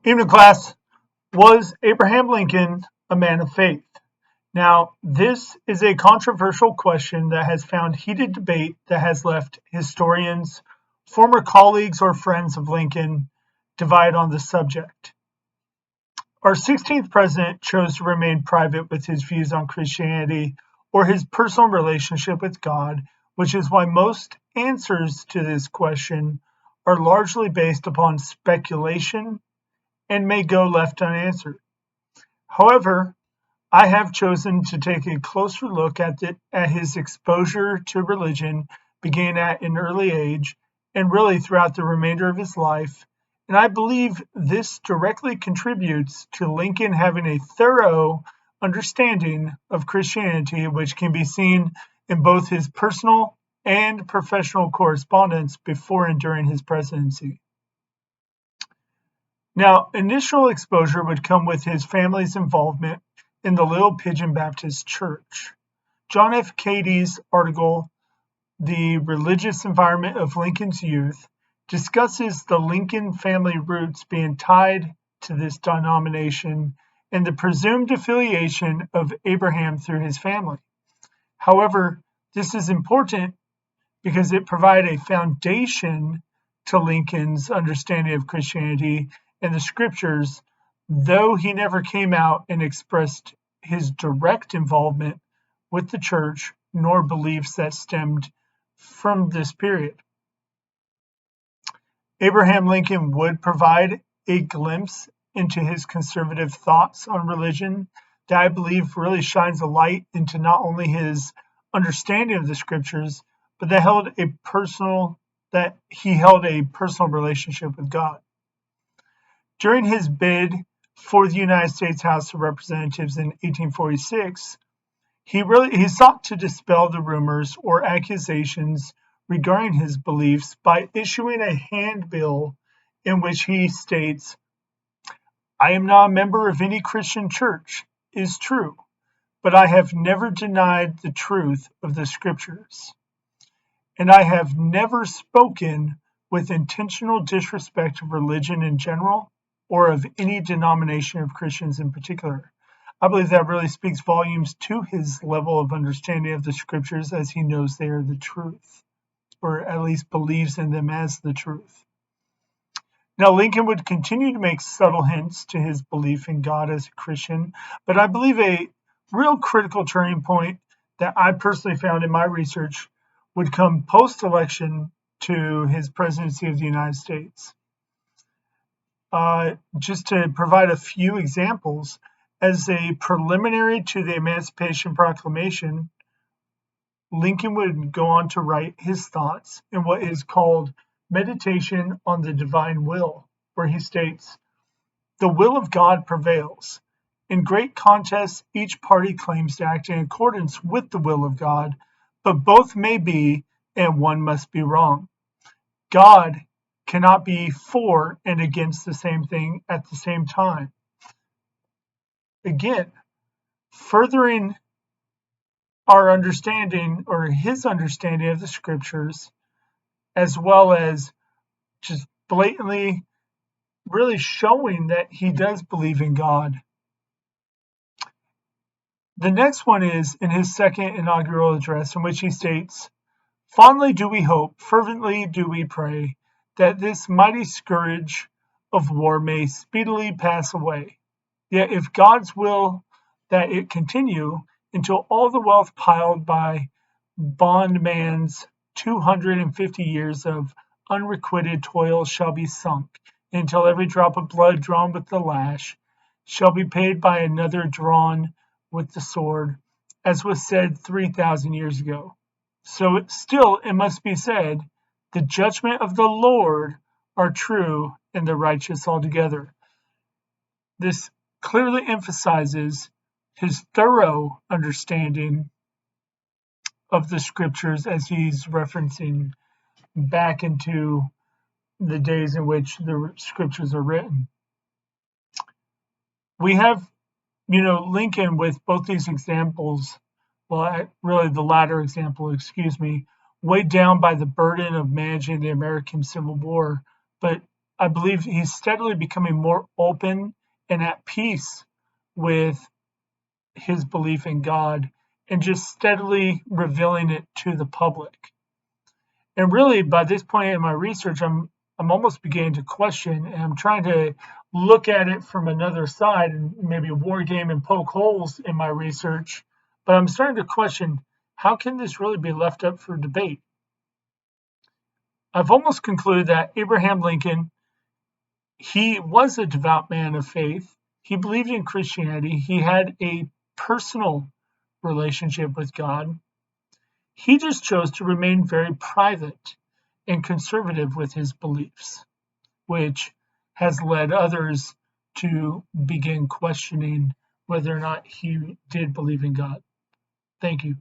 Evening class. Was Abraham Lincoln a man of faith? Now, this is a controversial question that has found heated debate that has left historians, former colleagues, or friends of Lincoln divided on the subject. Our 16th president chose to remain private with his views on Christianity or his personal relationship with God, which is why most answers to this question are largely based upon speculation and may go left unanswered. However, I have chosen to take a closer look at his exposure to religion, beginning at an early age and really throughout the remainder of his life, and I believe this directly contributes to Lincoln having a thorough understanding of Christianity, which can be seen in both his personal and professional correspondence before and during his presidency. Now, initial exposure would come with his family's involvement in the Little Pigeon Baptist Church. John F. Cady's article, The Religious Environment of Lincoln's Youth, discusses the Lincoln family roots being tied to this denomination and the presumed affiliation of Abraham through his family. However, this is important because it provided a foundation to Lincoln's understanding of Christianity and the scriptures, though he never came out and expressed his direct involvement with the church nor beliefs that stemmed from this period. Abraham Lincoln would provide a glimpse into his conservative thoughts on religion that I believe really shines a light into not only his understanding of the scriptures, but that he held a personal relationship with God. During his bid for the United States House of Representatives in 1846, he sought to dispel the rumors or accusations regarding his beliefs by issuing a handbill in which he states, "I am not a member of any Christian church, is true, but I have never denied the truth of the scriptures, and I have never spoken with intentional disrespect of religion in general or of any denomination of Christians in particular." I believe that really speaks volumes to his level of understanding of the scriptures, as he knows they are the truth, or at least believes in them as the truth. Now, Lincoln would continue to make subtle hints to his belief in God as a Christian, but I believe a real critical turning point that I personally found in my research would come post-election to his presidency of the United States. Just to provide a few examples, as a preliminary to the Emancipation Proclamation, Lincoln would go on to write his thoughts in what is called Meditation on the Divine Will, where he states, "The will of God prevails. In great contests, each party claims to act in accordance with the will of God, but both may be, and one must be wrong. God cannot be for and against the same thing at the same time." Again, furthering our understanding or his understanding of the scriptures, as well as just blatantly really showing that he does believe in God. The next one is in his second inaugural address, in which he states, "Fondly do we hope, fervently do we pray, that this mighty scourge of war may speedily pass away. Yet if God's will that it continue, until all the wealth piled by bondman's 250 years of unrequited toil shall be sunk, until every drop of blood drawn with the lash shall be paid by another drawn with the sword, as was said 3,000 years ago. So still it must be said, the judgment of the Lord are true and the righteous altogether." This clearly emphasizes his thorough understanding of the scriptures, as he's referencing back into the days in which the scriptures are written. We have, Lincoln with both these examples, well, really the latter example, weighed down by the burden of managing the American Civil War, but I believe he's steadily becoming more open and at peace with his belief in God and just steadily revealing it to the public. And really, by this point in my research, I'm almost beginning to question, and I'm trying to look at it from another side and maybe war game and poke holes in my research. But I'm starting to question, how can this really be left up for debate? I've almost concluded that Abraham Lincoln, he was a devout man of faith. He believed in Christianity. He had a personal relationship with God. He just chose to remain very private and conservative with his beliefs, which has led others to begin questioning whether or not he did believe in God. Thank you.